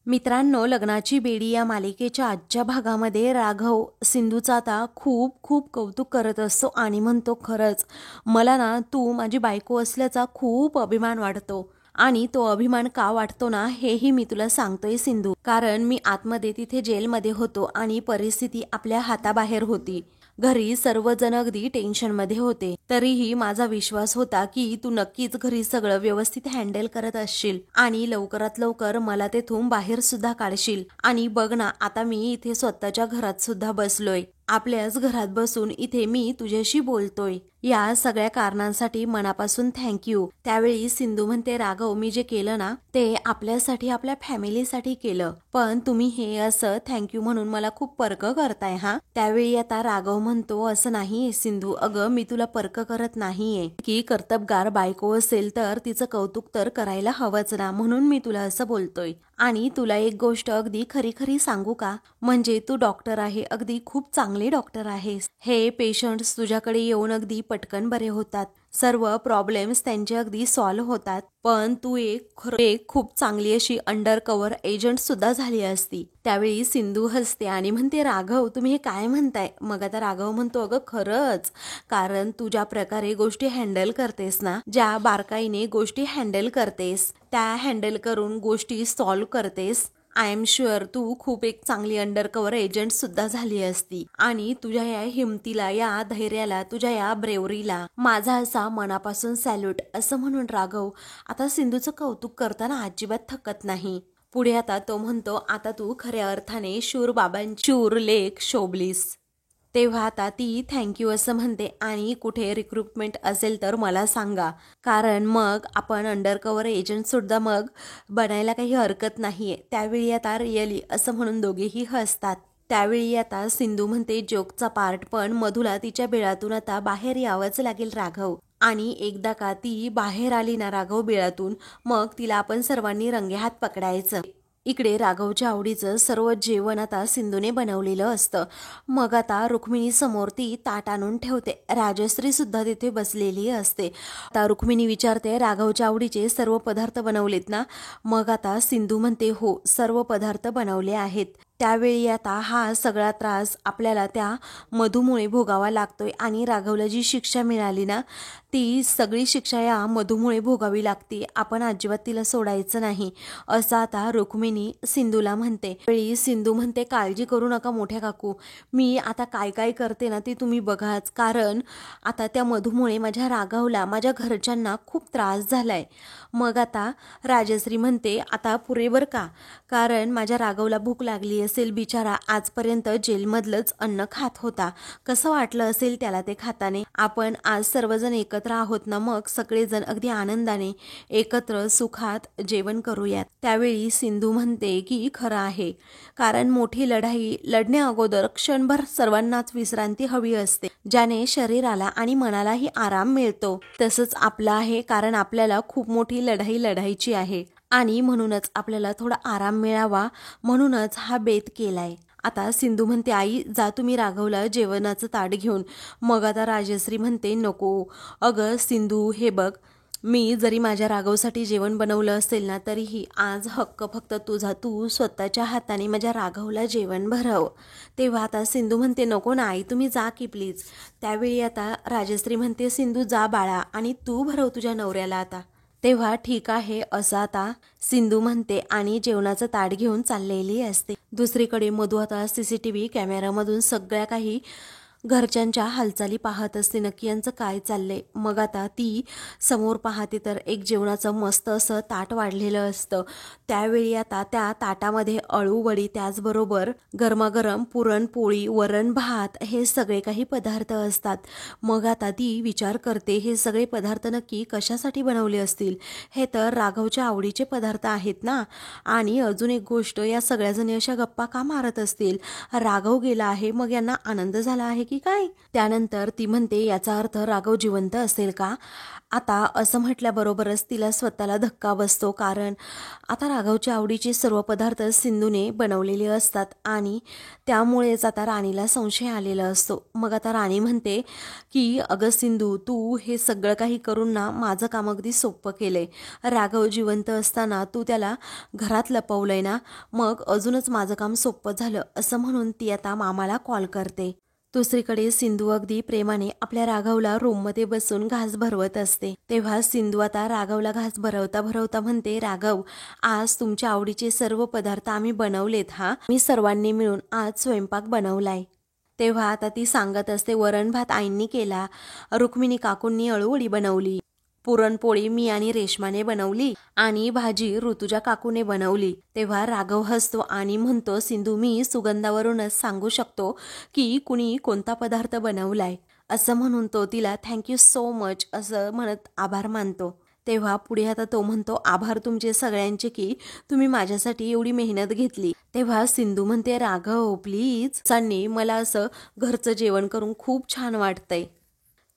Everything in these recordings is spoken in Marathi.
मित्रांनो, लग्नाची बेडी या मालिकेच्या आजच्या भागामध्ये राघव सिंधूचा आता खूप खूप कौतुक करत असतो आणि म्हणतो, खरंच मला ना तू माझी बायको असल्याचा खूप अभिमान वाटतो. आणि तो अभिमान का वाटतो ना, हेही मी तुला सांगतोय सिंधू. कारण मी आतमध्ये तिथे जेलमध्ये होतो आणि परिस्थिती आपल्या हाताबाहेर होती. घरी सर्वजण अगदी टेन्शनमध्ये होते. तरीही माझा विश्वास होता की तू नक्कीच घरी सगळं व्यवस्थित हँडल करत असशील आणि लवकरात लवकर मला तेथून बाहेर सुद्धा काढशील. आणि बघ ना, आता मी इथे स्वतःच्या घरात सुद्धा बसलोय. आपल्याच घरात बसून इथे मी तुझ्याशी बोलतोय. या सगळ्या कारणांसाठी मनापासून थँक्यू. त्यावेळी सिंधू म्हणते, राघव, मी जे केलं ना ते आपल्यासाठी, आपल्या फॅमिलीसाठी केलं, पण तुम्ही हे असं थँक्यू म्हणून मला खूप पर्क करताय हा. त्यावेळी आता राघव म्हणतो, असं नाहीये सिंधू, अगं मी तुला पर्क करत नाहीये की कर्तबगार बायको असेल तर तिचं कौतुक तर करायला हवंच ना, म्हणून मी तुला असं बोलतोय. आणि तुला एक गोष्ट अगदी खरी खरी सांगू का, म्हणजे तू डॉक्टर आहे, अगदी खूप चांगले डॉक्टर आहेस. हे पेशंट्स तुझ्याकडे येऊन अगदी पटकन बरे होतात, सर्व प्रॉब्लेम्स त्यांचे अगदी सॉल्व्ह होतात. पण तू एक खूप चांगली अशी अंडर कव्हर एजंट सुद्धा झाली असती. त्यावेळी सिंधू हसते आणि म्हणते, राघव तुम्ही हे काय म्हणताय. मग आता राघव म्हणतो, अगं खरंच, कारण तू ज्या प्रकारे गोष्टी हँडल करतेस ना, ज्या बारकाईने गोष्टी हँडल करतेस, त्या हँडल करून गोष्टी सॉल्व्ह करतेस, आय एम शुअर तू खूप एक चांगली अंडरकव्हर एजंट सुद्धा झाली असती. आणि तुझ्या या हिमतीला, या धैर्याला, तुझ्या या ब्रेवरीला माझा असा मनापासून सॅल्यूट. असं म्हणून राघव आता सिंधूचं कौतुक करताना अजिबात थकत नाही. पुढे आता तो म्हणतो, आता तू खऱ्या अर्थाने शूर बाबांची शूर लेक शोभलीस. तेव्हा आता ती थँक्यू असं म्हणते आणि कुठे रिक्रुटमेंट असेल तर मला सांगा, कारण मग आपण अंडरकव्हर एजंट सुद्धा मग बनायला काही हरकत नाहीये. त्यावेळी आता रिअली असं म्हणून दोघेही हसतात. त्यावेळी आता सिंधू म्हणते, जोकचा पार्ट, पण मधुला तिच्या बिळातून आता बाहेर यावंच लागेल राघव. आणि एकदा का ती बाहेर आली ना राघव बिळातून, मग तिला आपण सर्वांनी रंगेहात पकडायचं. इकडे राघवच्या आवडीचं सर्व जेवण आता सिंधूने बनवलेलं असतं. मग आता रुक्मिणी समोर ती ताट आणून ठेवते. राजश्री सुद्धा तिथे बसलेली असते. आता रुक्मिणी विचारते, राघवच्या आवडीचे सर्व पदार्थ बनवलेत ना. मग आता सिंधू म्हणते, हो सर्व पदार्थ बनवले आहेत. त्यावेळी आता हा सगळा त्रास आपल्याला त्या मधूमुळे भोगावा लागतोय आणि राघवला जी शिक्षा मिळाली ना, ती सगळी शिक्षा या मधूमुळे भोगावी लागते. आपण अजिबात तिला सोडायचं नाही, असं आता रुक्मिणी सिंधूला म्हणते. वेळी सिंधू म्हणते, काळजी करू नका मोठ्या काकू, मी आता काय काय करते ना ते तुम्ही बघाच, कारण आता त्या मधूमुळे माझ्या राघवला, माझ्या घरच्यांना खूप त्रास झालाय. मग आता राजश्री म्हणते, आता पुरेवर का, कारण माझ्या राघवला भूक लागली असेल बिचारा, आजपर्यंत जेलमधलंच अन्न खात होता, कसं वाटलं असेल त्याला ते खाताने. आपण आज सर्वजण एकत्र आहोत ना, मग सगळेजण अगदी आनंदाने एकत्र सुखात जेवण करूयात. त्यावेळी सिंधू म्हणते की खरं आहे, कारण मोठी लढाई लढण्या अगोदर क्षणभर सर्वांनाच विश्रांती हवी असते, ज्याने शरीराला आणि मनालाही आराम मिळतो. तसंच आपलं आहे, कारण आपल्याला खूप मोठी लढाई लढायची आहे आणि म्हणूनच आपल्याला थोडा आराम मिळावा, म्हणूनच हा बेत केलाय. आता सिंधू म्हणते, आई जा तुम्ही राघवला जेवणाचं ताट घेऊन. मग आता राजश्री म्हणते, नको अगं सिंधू, हे बघ, मी जरी माझ्या राघवसाठी जेवण बनवलं असेल ना, तरीही आज हक्क फक्त तुझा, तू स्वतःच्या हाताने माझ्या राघवला जेवण भरव. तेव्हा आता सिंधू म्हणते, नको ना आई, तुम्ही जा की प्लीज. त्यावेळी आता राजश्री म्हणते, सिंधू जा बाळा, आणि तू भरव तुझ्या नवऱ्याला आता. तेव्हा ठीक आहे असं आता सिंधू म्हणते आणि जेवणाचं ताट घेऊन चाललेली असते. दुसरीकडे मधू आता सीसीटीव्ही कॅमेरामधून सगळ्या काही घरच्यांच्या हालचाली पाहत असते, नक्की यांचं काय चाललंय. मग आता ती समोर पाहते तर एक जेवणाचं मस्त असं ताट वाढलेलं असतं. त्यावेळी आता त्या ताटामध्ये अळूवडी, त्याचबरोबर गरमागरम पुरणपोळी, वरण भात, हे सगळे काही पदार्थ असतात. मग आता ती विचार करते, हे सगळे पदार्थ नक्की कशासाठी बनवले असतील, हे तर राघवच्या आवडीचे पदार्थ आहेत ना. आणि अजून एक गोष्ट, या सगळ्याजणी अशा गप्पा का मारत असतील, राघव गेला आहे, मग यांना आनंद झाला आहे की की काय? त्यानंतर ती म्हणते याचा अर्थ राघव जिवंत असेल का? आता असं म्हटल्याबरोबरच तिला स्वतःला धक्का बसतो, कारण आता राघवच्या आवडीचे सर्व पदार्थ सिंधूने बनवलेले असतात आणि त्यामुळेच आता राणीला संशय आलेला असतो. मग आता राणी म्हणते की अगं सिंधू, तू हे सगळं काही करून ना माझं काम अगदी सोपं केलंय. राघव जिवंत असताना तू त्याला घरात लपवलंय ना, मग अजूनच माझं काम सोपं झालं. असं म्हणून ती आता मामाला कॉल करते. दुसरीकडे सिंधू अगदी प्रेमाने आपल्या राघवला रूममध्ये बसून घास भरवत असते. तेव्हा सिंधू आता राघवला घास भरवता भरवता म्हणते, राघव, आज तुमच्या आवडीचे सर्व पदार्थ आम्ही बनवलेत हा. मी सर्वांनी मिळून आज स्वयंपाक बनवलाय. तेव्हा आता ती सांगत असते, वरण भात आईंनी केला, रुक्मिणी काकूंनी अळूवडी बनवली, पुरणपोळी मी आणि रेशमाने बनवली आणि भाजी ऋतुजा काकूने बनवली. तेव्हा राघव हसतो आणि म्हणतो, सिंधू, मी सुगंधावरूनच सांगू शकतो की कुणी कोणता पदार्थ बनवलाय. असं म्हणून तो तिला थँक्यू सो मच असं म्हणत आभार मानतो. तेव्हा पुढे आता तो म्हणतो, आभार तुमचे सगळ्यांचे की तुम्ही माझ्यासाठी एवढी मेहनत घेतली. तेव्हा सिंधू म्हणते, राघव प्लीज, सांनी मला असं घरचं जेवण करून खूप छान वाटतंय.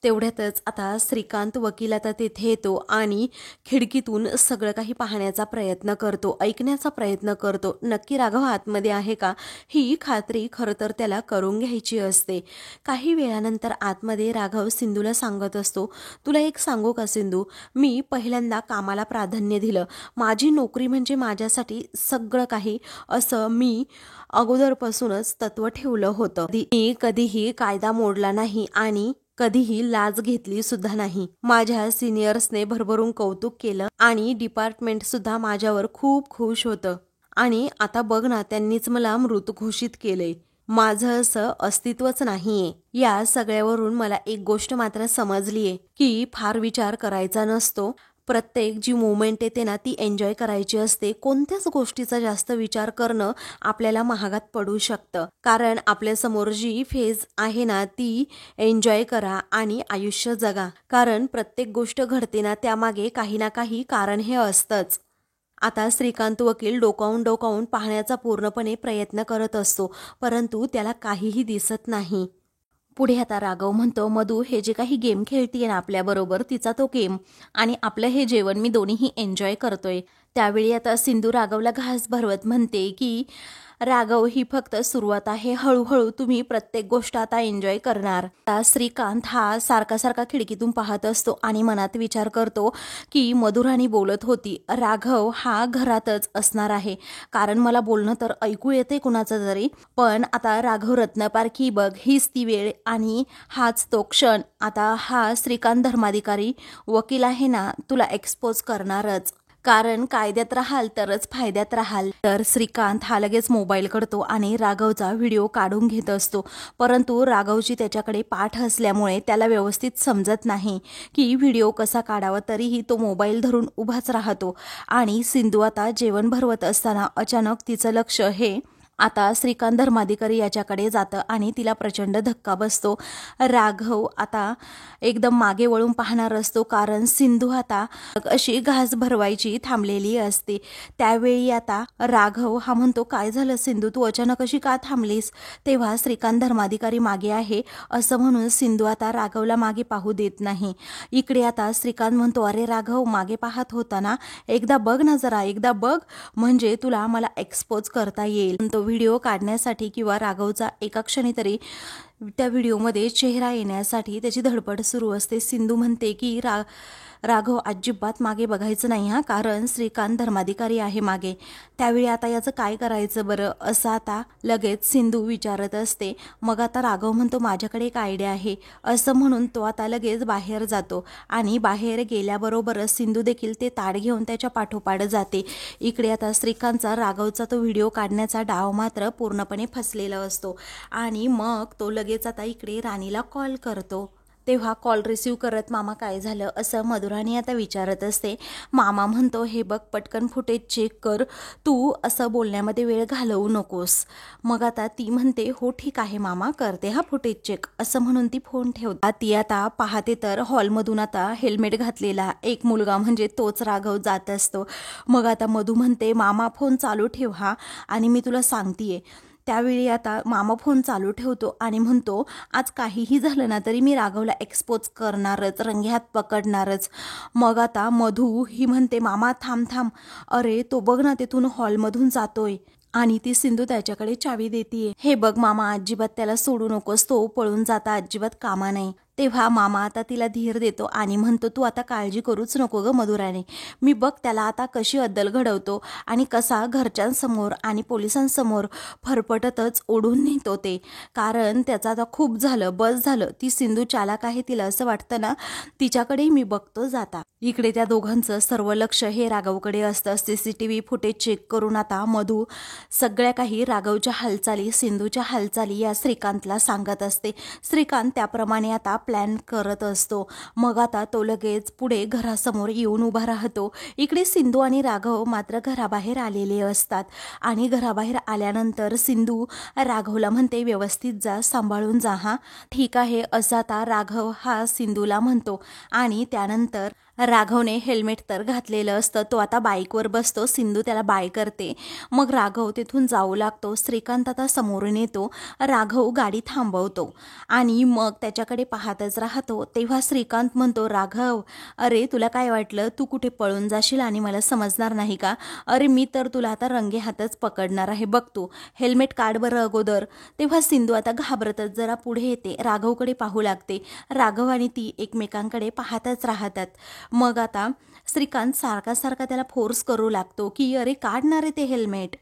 तेवढ्यातच आता श्रीकांत वकील आता तिथे येतो आणि खिडकीतून सगळं काही पाहण्याचा प्रयत्न करतो, ऐकण्याचा प्रयत्न करतो. नक्की राघव आतमध्ये आहे का, ही खात्री खरं तर त्याला करून घ्यायची असते. काही वेळानंतर आतमध्ये राघव सिंधूला सांगत असतो, तुला एक सांगू का सिंधू, मी पहिल्यांदा कामाला प्राधान्य दिलं. माझी नोकरी म्हणजे माझ्यासाठी सगळं काही, असं मी अगोदरपासूनच तत्व ठेवलं होतं. मी कधीही कायदा मोडला नाही आणि कधीही लाज घेतली सुद्धा नाही. माझ्या सिनियर्सने भरभरून कौतुक केलं आणि डिपार्टमेंट सुद्धा माझ्यावर खूप खुश होतं. आणि आता बघ ना, त्यांनीच मला मृत घोषित केलंय. माझं असं अस्तित्वच नाहीये. या सगळ्यावरून मला एक गोष्ट मात्र समजलीये की फार विचार करायचा नसतो. प्रत्येक जी मुवमेंट येते ना, ती एन्जॉय करायची असते. कोणत्याच गोष्टीचा जास्त विचार करणं आपल्याला महागात पडू शकतं. कारण आपल्यासमोर जी फेज आहे ना, ती एन्जॉय करा आणि आयुष्य जगा. कारण प्रत्येक गोष्ट घडते ना, त्यामागे काही ना काही कारण हे असतंच. आता श्रीकांत वकील डोकावून पाहण्याचा पूर्णपणे प्रयत्न करत असतो, परंतु त्याला काहीही दिसत नाही. पुढे आता राघव म्हणतो, मधू, हे जे काही गेम खेळतीये ना आपल्याबरोबर, तिचा तो गेम आणि आपलं हे जेवण मी दोन्हीही एन्जॉय करतोय. त्यावेळी आता सिंधू राघवला घास भरवत म्हणते की राघव, ही फक्त सुरुवात आहे, हळूहळू तुम्ही प्रत्येक गोष्ट आता एन्जॉय करणार. आता श्रीकांत हा सारखा सारखा खिडकीतून पाहत असतो आणि मनात विचार करतो की मधुराणी बोलत होती, राघव हा घरातच असणार आहे, कारण मला बोलणं तर ऐकू येते कुणाचं तरी, पण आता राघव रत्नपारखी बघ, हीच ती वेळ आणि हाच तो क्षण. आता हा श्रीकांत धर्माधिकारी वकील आहे ना, तुला एक्सपोज करणारच, कारण कायद्यात राहाल तरच फायद्यात राहाल. तर श्रीकांत हा लगेच मोबाईल काढतो आणि राघवचा व्हिडिओ काढून घेत असतो, परंतु राघवची त्याच्याकडे पाठ असल्यामुळे त्याला व्यवस्थित समजत नाही की व्हिडिओ कसा काढावा. तरीही तो मोबाईल धरून उभाच राहतो आणि सिंधू आता जेवण भरवत असताना अचानक तिचं लक्ष हे आता श्रीकांत धर्माधिकारी याच्याकडे जातं आणि तिला प्रचंड धक्का बसतो. राघव आता एकदम मागे वळून पाहणार असतो, कारण सिंधू आता अशी घास भरवायची थांबलेली असते. त्यावेळी आता राघव हा म्हणतो, काय झालं सिंधू, तू अचानक अशी का थांबलीस? तेव्हा श्रीकांत धर्माधिकारी मागे आहे असं म्हणून सिंधू आता राघवला मागे पाहू देत नाही. इकडे आता श्रीकांत म्हणतो, अरे राघव, मागे पाहत होता ना, एकदा बघ ना, जरा एकदा बघ, म्हणजे तुला मला एक्सपोज करता येईल. तो व्हिडिओ काढण्यासाठी किंवा राघवचा एका क्षणी तरी त्या व्हिडिओमध्ये चेहरा येण्यासाठी त्याची धडपड सुरू असते. सिंधू म्हणते की राघव, अजिबात मागे बघायचं नाही हा, कारण श्रीकांत धर्माधिकारी आहे मागे. त्यावेळी आता याचं काय करायचं बरं, असं आता लगेच सिंधू विचारत असते. मग आता राघव म्हणतो, माझ्याकडे एक आयडिया आहे, असं म्हणून तो आता लगेच बाहेर जातो आणि बाहेर गेल्याबरोबरच सिंधू देखील ते ताट घेऊन त्याच्या पाठोपाठ जाते. इकडे आता श्रीकांतचा राघवचा तो व्हिडिओ काढण्याचा डाव मात्र पूर्णपणे फसलेला असतो आणि मग तो लगेच आता इकडे राणीला कॉल करतो. तेव्हा कॉल रिसीव करत, मामा काय झालं असं मधुराणी आता विचारत असते. मामा म्हणतो, हे बघ, पटकन फुटेज चेक कर, तू असं बोलण्यामध्ये वेळ घालवू नकोस. मग आता ती म्हणते, हो ठीक आहे मामा, करते हा फुटेज चेक, असं म्हणून ती फोन ठेवते. ती आता पाहते तर हॉलमधून आता हेल्मेट घातलेला एक मुलगा, म्हणजे तोच राघव, जात असतो. मग आता मधू म्हणते, मामा फोन चालू ठेव हा, आणि मी तुला सांगतेय त्यावेळी आता मामा फोन चालू ठेवतो आणि म्हणतो, आज काहीही झालं ना तरी मी राघवला एक्सपोज करणारच, रंगेहात पकडणारच. मग आता मधू ही म्हणते, मामा थांब थांब, अरे तो बघ ना तिथून हॉलमधून जातोय. आणि ती सिंधू त्याच्याकडे चावी देतीये. हे बघ मामा, अजिबात त्याला सोडू नकोस, तो पळून जाता अजिबात कामा नाही. तेव्हा मामा आता तिला धीर देतो आणि म्हणतो, तू आता काळजी करूच नको ग मधुराने, मी बघ त्याला आता कशी अद्दल घडवतो आणि कसा घरच्यांसमोर आणि पोलिसांसमोर फरफटतच ओढून नेतो ते. कारण त्याचं आता खूप झालं, बस झालं. ती सिंधू चालाक आहे, तिला असं वाटतं ना, तिच्याकडे मी बघतो जाता. इकडे त्या दोघांचं सर्व लक्ष हे राघवकडे असतं. CCTV फुटेज चेक करून आता मधू सगळ्या काही राघवच्या हालचाली, सिंधूच्या हालचाली या श्रीकांतला सांगत असते. श्रीकांत त्याप्रमाणे आता प्लॅन करत असतो. मग आता तो लगेच पुढे घरासमोर येऊन उभा राहतो. इकडे सिंधू आणि राघव मात्र घराबाहेर आलेले असतात आणि घराबाहेर आल्यानंतर सिंधू राघवला म्हणते, व्यवस्थित जा, सांभाळून जा हा. ठीक आहे असं आता राघव हा सिंधूला म्हणतो. आणि त्यानंतर राघवने हेल्मेट तर घातलेलं असतं. तो आता बाईकवर बसतो. सिंधू त्याला बाय करते. मग राघव तिथून जाऊ लागतो. श्रीकांत आता समोरून येतो. राघव गाडी थांबवतो आणि मग त्याच्याकडे पाहतच राहतो. तेव्हा श्रीकांत म्हणतो, राघव, अरे तुला काय वाटलं, तू कुठे पळून जाशील आणि मला समजणार नाही का? अरे मी तर तुला आता रंगे हातच पकडणार आहे, बघ तू हेल्मेट काढ बरं अगोदर. तेव्हा सिंधू आता घाबरतच जरा पुढे येते, राघवकडे पाहू लागते. राघव आणि ती एकमेकांकडे पाहतच राहतात. मग आता श्रीकांत सारखा सारखा त्याला फोर्स करू लागतो की अरे काढणार आहे ते हेल्मेट.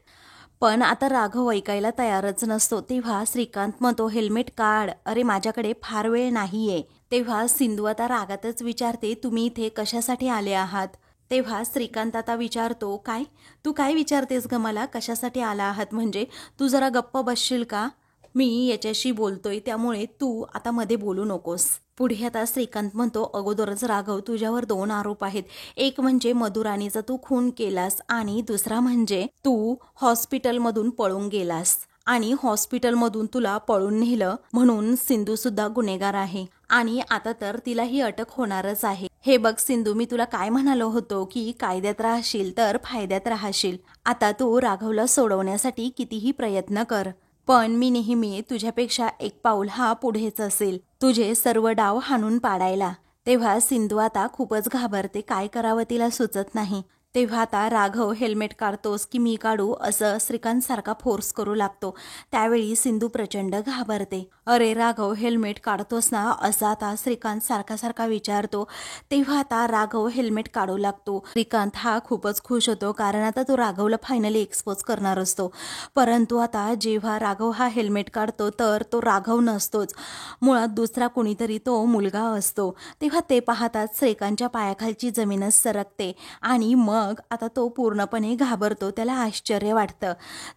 पण आता राघव ऐकायला तयारच नसतो. तेव्हा श्रीकांत म्हणतो, हेल्मेट काढ, अरे माझ्याकडे फार वेळ नाहीये. तेव्हा सिंधू आता रागातच विचारते, तुम्ही इथे कशासाठी आले आहात? तेव्हा श्रीकांत आता विचारतो, काय तू काय विचारतेस ग मला, कशासाठी आला आहात म्हणजे? तू जरा गप्प बसशील का? मी याच्याशी बोलतोय, त्यामुळे तू आता मध्ये बोलू नकोस. पुढे आता श्रीकांत म्हणतो, अगोदरच राघव तुझ्यावर 2 आरोप आहेत. एक म्हणजे मधुराणीचा तू खून केलास आणि दुसरा म्हणजे तू हॉस्पिटलमधून पळून गेलास आणि हॉस्पिटलमधून तुला पळून नेलं म्हणून सिंधू सुद्धा गुन्हेगार आहे आणि आता तर तिलाही अटक होणारच आहे. हे बघ सिंधू, मी तुला काय म्हणालो होतो की कायद्यात राहशील तर फायद्यात राहशील. आता तू राघवला सोडवण्यासाठी कितीही प्रयत्न कर, पण मी नेहमी तुझ्यापेक्षा एक पाऊल हा पुढेच असेल, तुझे सर्व डाव हाणून पाडायला. तेव्हा सिंधू आता खूपच घाबरते, काय करावं तिला सुचत नाही. तेव्हा आता राघव हेल्मेट काढतोस की मी काढू असं श्रीकांत सारखा फोर्स करू लागतो. त्यावेळी सिंधू प्रचंड घाबरते. अरे राघव, हेल्मेट काढतोस ना असं आता श्रीकांत सारखा सारखा विचारतो. तेव्हा आता राघव हेल्मेट काढू लागतो. श्रीकांत हा खूपच खुश होतो, कारण आता तो राघवला फायनली एक्सपोज करणार असतो. परंतु आता जेव्हा राघव हा हेल्मेट काढतो तर तो राघव नसतोच, मुळात दुसरा कोणीतरी तो मुलगा असतो. तेव्हा ते पाहताच श्रीकांतच्या पायाखालची जमीनच सरकते आणि मग आता तो पूर्णपणे घाबरतो, त्याला आश्चर्य वाटतं.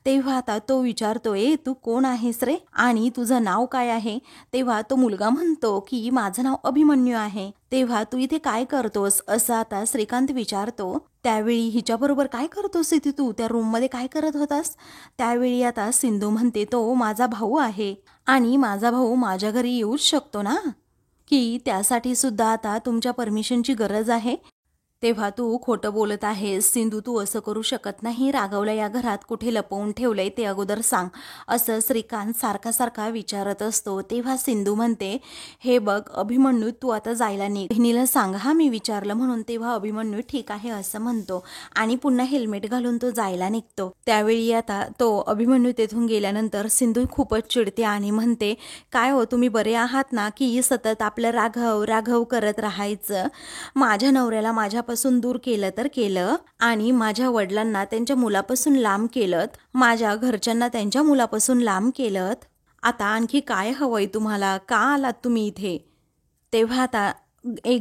तेव्हा आता तो विचारतो, तू कोण आहेस रे आणि तुझं नाव काय आहे? तेव्हा तो मुलगा म्हणतो की माझं नाव अभिमन्यू आहे. तेव्हा तू इथे काय करतोस असं आता श्रीकांत विचारतो. त्यावेळी हिच्याबरोबर काय करतोस इथे, तू त्या रूममध्ये काय करत होतास? त्यावेळी आता सिंधू म्हणते, तो माझा भाऊ आहे आणि माझा भाऊ माझ्या घरी येऊच शकतो ना, की त्यासाठी सुद्धा आता तुमच्या परमिशनची गरज आहे? तेव्हा तू खोटं बोलत आहेस सिंधू, तू असं करू शकत नाही. राघवला या घरात कुठे लपवून ठेवलंय ते अगोदर सांग, असं श्रीकांत सारखा सारखा विचारत असतो. तेव्हा सिंधू म्हणते, हे बघ अभिमन्यू, तू आता जायला निघ, बहिणीला सांग हा मी विचारलं म्हणून. तेव्हा अभिमन्यू ठीक आहे असं म्हणतो आणि पुन्हा हेल्मेट घालून तो जायला निघतो. त्यावेळी आता तो अभिमन्यू तेथून गेल्यानंतर सिंधू खूपच चिडते आणि म्हणते, काय हो तुम्ही बरे आहात ना, की सतत आपलं राघव राघव करत राहायचं? माझ्या नवऱ्याला माझ्या पासून दूर केलं तर केलं आणि माझ्या वडिलांना त्यांच्या मुलापासून लांब केलं, माझ्या घरच्यांना त्यांच्या मुलापासून लांब केलं. आता आणखी काय हवंय तुम्हाला, का आलात तुम्ही इथे? तेव्हा आता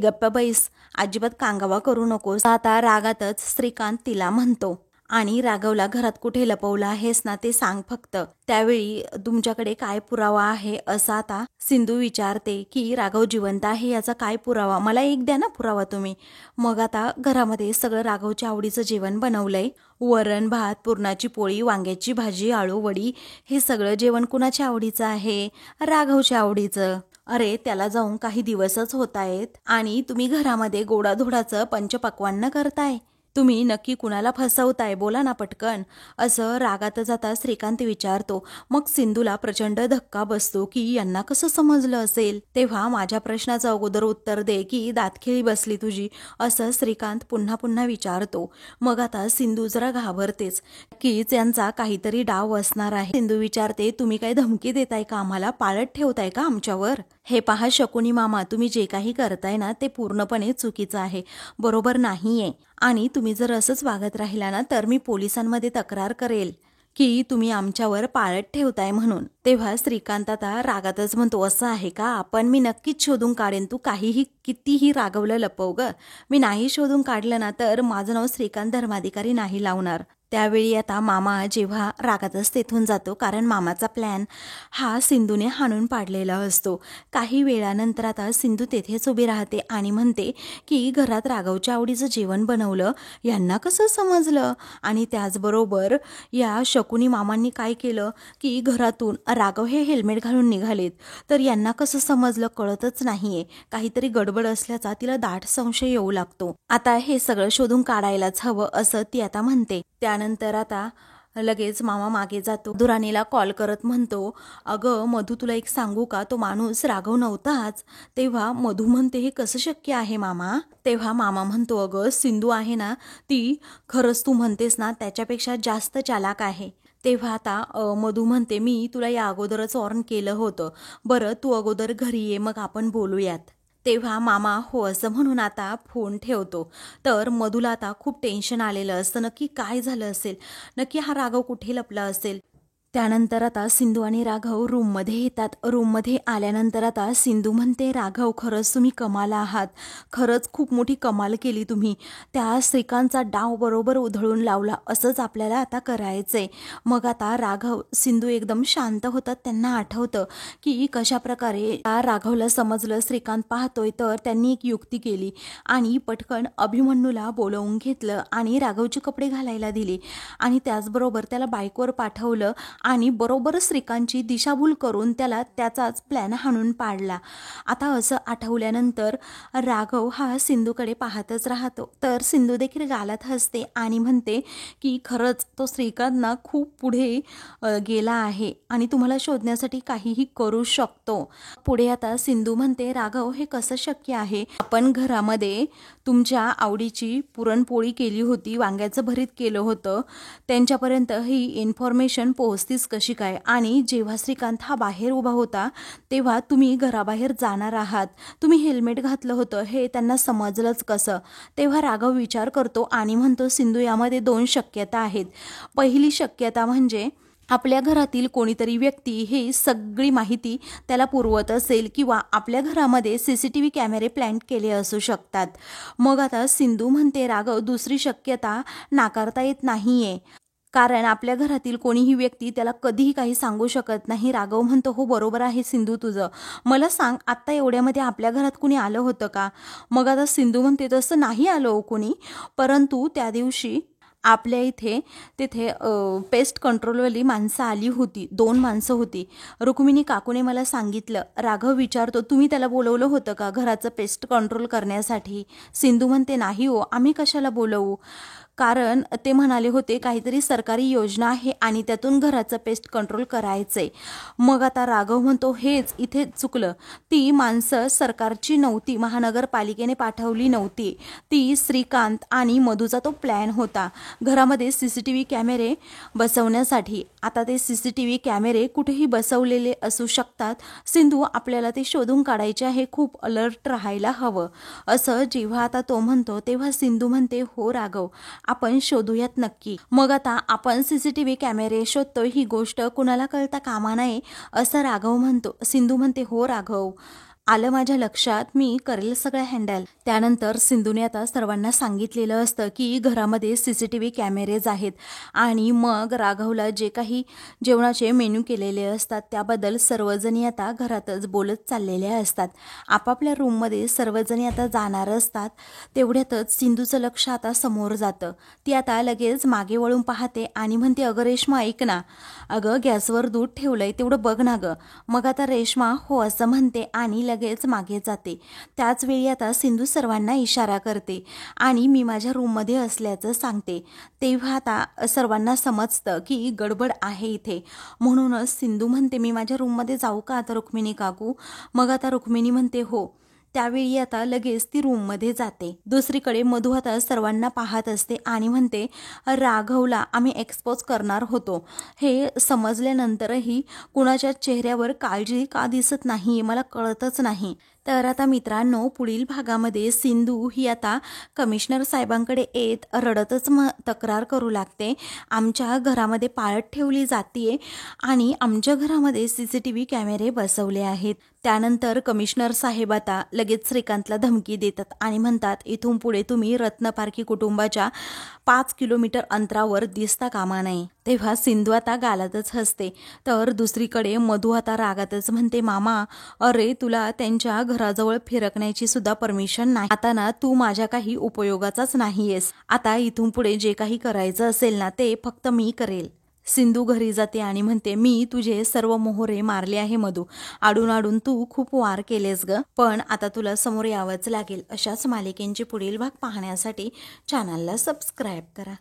गप्पा बैस, अजिबात कांगावा करू नकोस, आता रागातच श्रीकांत तिला म्हणतो. आणि राघवला घरात कुठे लपवलं आहेस ना ते सांग फक्त. त्यावेळी तुमच्याकडे काय पुरावा आहे असं आता सिंधू विचारते की राघव जिवंत आहे याचा काय पुरावा, मला एक द्या ना पुरावा तुम्ही. मग आता घरामध्ये सगळं राघवच्या आवडीचं जेवण बनवलंय, वरण भात, पुरणाची पोळी, वांग्याची भाजी, आळू वडी, हे सगळं जेवण कुणाच्या आवडीचं आहे? राघवच्या आवडीचं. अरे त्याला जाऊन काही दिवसच होत आहेत आणि तुम्ही घरामध्ये गोडाधोडाचं पंचपक्वान्न करताय. तुम्ही नक्की कुणाला फसवताय, बोला ना पटकन, असं रागात जाता श्रीकांत विचारतो. मग सिंधूला प्रचंड धक्का बसतो की यांना कसं समजलं असेल. तेव्हा माझ्या प्रश्नाचं अगोदर उत्तर दे की दातखिळी बसली तुझी, असं श्रीकांत पुन्हा पुन्हा विचारतो. मग आता सिंधू जरा घाबरतेच की यांचा काहीतरी डाव असणार आहे. सिंधू विचारते, तुम्ही काय धमकी देताय का आम्हाला, पाळत ठेवताय का आमच्यावर? हे पहा शकुनी मामा, तुम्ही जे काही करताय ना ते पूर्णपणे चुकीचं आहे, बरोबर नाहीये. आणि तुम्ही जर असंच वागत राहिला ना तर मी पोलिसांमध्ये तक्रार करेल की तुम्ही आमच्यावर पाळत ठेवताय म्हणून. तेव्हा श्रीकांत आता रागातच म्हणतो, असं आहे का, पण मी नक्कीच शोधून काढेन, तू काहीही कितीही रागवलं लपव ग. मी नाही शोधून काढलं ना तर माझं नाव श्रीकांत धर्माधिकारी नाही लावणार. त्यावेळी आता मामा जेव्हा रागातच तेथून जातो, कारण मामाचा प्लॅन हा सिंधूने हाणून पाडलेला असतो. काही वेळानंतर आता सिंधू तेथेच उभी राहते आणि म्हणते की घरात राघवच्या आवडीचं जेवण बनवलं, यांना कसं समजलं. आणि त्याचबरोबर या शकुनी मामांनी काय केलं की घरातून राघव हे हेल्मेट घालून निघालेत, तर यांना कसं समजलं कळतच नाहीये. काहीतरी गडबड असल्याचा तिला दाट संशय येऊ लागतो. आता हे सगळं शोधून काढायलाच हवं असं ती आता म्हणते. त्यानंतर आता लगेच मामा मागे जातो, दुराणीला कॉल करत म्हणतो, अगं मधू तुला एक सांगू का, तो माणूस राघव नव्हताच. तेव्हा मधू म्हणते, हे कसं शक्य आहे मामा. तेव्हा मामा म्हणतो, अगं सिंधू आहे ना ती खरंच तू म्हणतेस ना त्याच्यापेक्षा जास्त चालाक आहे. तेव्हा आता मधू म्हणते, मी तुला या अगोदरच वॉर्न केलं होतं, बरं तू अगोदर घरी ये मग आपण बोलूयात. तेव्हा मामा हो असं म्हणून आता फोन ठेवतो. तर मधूला आता खूप टेन्शन आलेलं असतं, नक्की काय झालं असेल, नक्की हा राघव कुठे लपला असेल. त्यानंतर आता सिंधू आणि राघव रूममध्ये येतात. रूममध्ये आल्यानंतर आता सिंधू म्हणते, राघव खरंच तुम्ही कमाल आहात, खरंच खूप मोठी कमाल केली तुम्ही. त्या श्रीकांतचा डाव बरोबर उधळून लावला, असंच आपल्याला आता करायचंय. मग आता राघव सिंधू एकदम शांत होतात. त्यांना आठवतं की कशाप्रकारे राघवला समजलं श्रीकांत पाहतोय, तर त्यांनी एक युक्ती केली आणि पटकन अभिमन्यूला बोलवून घेतलं आणि राघवचे कपडे घालायला दिले आणि त्याचबरोबर त्याला बाईकवर पाठवलं आणि बरोबर श्रीकांतची दिशाभूल करून त्याला त्याचाच प्लॅन हाणून पाडला. आता असं आठवल्यानंतर राघव हा सिंधूकडे पाहतच राहतो. तर सिंधू देखील गालात हसते आणि म्हणते की खरंच तो श्रीकांत ना खूप पुढे गेला आहे आणि तुम्हाला शोधण्यासाठी काहीही करू शकतो. पुढे आता सिंधू म्हणते, राघव हे कसं शक्य आहे, आपण घरामध्ये तुमच्या आवडीची पुरणपोळी केली होती, वांग्याचं भरीत केलं होतं, त्यांच्यापर्यंत ही इन्फॉर्मेशन पोहोचतीच कशी काय. आणि जेव्हा श्रीकांत हा बाहेर उभा होता तेव्हा तुम्ही घराबाहेर जाणार आहात, तुम्ही हेल्मेट घातलं होतं, हे त्यांना समजलंच कसं. तेव्हा राघव विचार करतो आणि म्हणतो, सिंधू यामध्ये 2 शक्यता आहेत. पहिली शक्यता म्हणजे आपल्या घरातील कोणीतरी व्यक्ती हे सगळी माहिती त्याला पुरवत असेल किंवा आपल्या घरामध्ये CCTV कॅमेरे प्लॅन्ट केले असू शकतात. मग आता सिंधू म्हणते, राघव दुसरी शक्यता नाकारता येत नाहीये, कारण आपल्या घरातील कोणीही व्यक्ती त्याला कधीही काही सांगू शकत नाही. राघव म्हणतो, हो बरोबर आहे सिंधू तुझं, मला सांग आत्ता एवढ्यामध्ये आपल्या घरात कुणी आलं होतं का. मग आता सिंधू म्हणते, तसं नाही आलं हो कोणी, परंतु त्या दिवशी आपल्या इथे तिथे पेस्ट कंट्रोलवाली माणसं आली होती, 2 माणसं होती, रुक्मिणी काकूने मला सांगितलं. राघव विचारतो, तुम्ही त्याला बोलवलं होतं का घराचं पेस्ट कंट्रोल करण्यासाठी. सिंधू म्हणते, नाही हो, आम्ही कशाला बोलवू, कारण ते म्हणाले होते काहीतरी सरकारी योजना आहे आणि त्यातून घराचं पेस्ट कंट्रोल करायचंय. मग आता राघव म्हणतो, हेच इथे चुकलं, ती माणसं सरकारची नव्हती, महानगरपालिकेने पाठवली नव्हती, ती श्रीकांत आणि मधूचा तो प्लॅन होता घरामध्ये CCTV कॅमेरे बसवण्यासाठी. आता ते CCTV कॅमेरे कुठेही बसवलेले असू शकतात, सिंधू आपल्याला ते शोधून काढायचे आहे, खूप अलर्ट राहायला हवं, असं जेव्हा आता तो म्हणतो तेव्हा सिंधू म्हणते, हो राघव आपण शोधूयात नक्की. मग आता आपण CCTV कॅमेरे शोधतोय ही गोष्ट कुणाला कळता कामा नये असं राघव म्हणतो. सिंधू म्हणते, हो राघव आलं माझ्या लक्षात, मी करेल सगळं हँडल. त्यानंतर सिंधूने आता सर्वांना सांगितलेलं असतं की घरामध्ये CCTV कॅमेरेज आहेत आणि मग राघवला जे काही जेवणाचे मेन्यू केलेले असतात त्याबद्दल सर्वजणी आता घरातच बोलत चाललेले असतात. आपापल्या रूममध्ये सर्वजणी आता जाणार असतात. तेवढ्यातच सिंधूचं लक्ष आता समोर जातं. ती आता लगेच मागे वळून पाहते आणि म्हणते, अगं रेश्मा ऐक ना, अगं गॅसवर दूध ठेवलंय तेवढं बघ ना गं. मग आता रेश्मा हो असं म्हणते आणि लगेच लगेच मागे जाते. त्याच वेळी आता सिंधू सर्वांना इशारा करते आणि मी माझ्या रूममध्ये असल्याचं सांगते. तेव्हा आता सर्वांना समजतं की गडबड आहे इथे. म्हणूनच सिंधू म्हणते, मी माझ्या रूममध्ये जाऊ का आता रुक्मिणी काकू? मग आता रुक्मिणी म्हणते हो. त्यावेळी आता लगेच ती रूममध्ये जाते. दुसरीकडे मधू आता सर्वांना पाहत असते आणि म्हणते, राघवला आम्ही एक्सपोज करणार होतो. हे समजल्यानंतरही कुणाच्या चेहऱ्यावर काळजी का दिसत नाही मला कळतच नाही. तर आता मित्रांनो, पुढील भागामध्ये सिंधू ही आता कमिशनर साहेबांकडे येत रडतच तक्रार करू लागते. आमच्या घरामध्ये पाळत ठेवली जातीये आणि आमच्या घरामध्ये CCTV कॅमेरे बसवले आहेत. त्यानंतर कमिशनर साहेब आता लगेच श्रीकांतला धमकी देतात आणि म्हणतात, इथून पुढे तुम्ही रत्नपारखी कुटुंबाच्या 5 किलोमीटर अंतरावर दिसता कामा नये. तेव्हा सिंधू आता गालातच हसते. तर दुसरीकडे मधू आता रागातच म्हणते, मामा अरे तुला त्यांच्या घराजवळ फिरकण्याची सुद्धा परमिशन नाही. आता ना तू माझ्या काही उपयोगाचाच नाहीयेस. आता इथून पुढे जे काही करायचं असेल ना ते फक्त मी करेल. सिंधू घरी जाते आणि म्हणते, मी तुझे सर्व मोहरे मारले आहे मधू. आडून आडून तू खूप वार केलेस ग, पण आता तुला समोर यावंच लागेल. अशाच मालिकेंचे पुढील भाग पाहण्यासाठी चॅनलला सबस्क्राईब करा.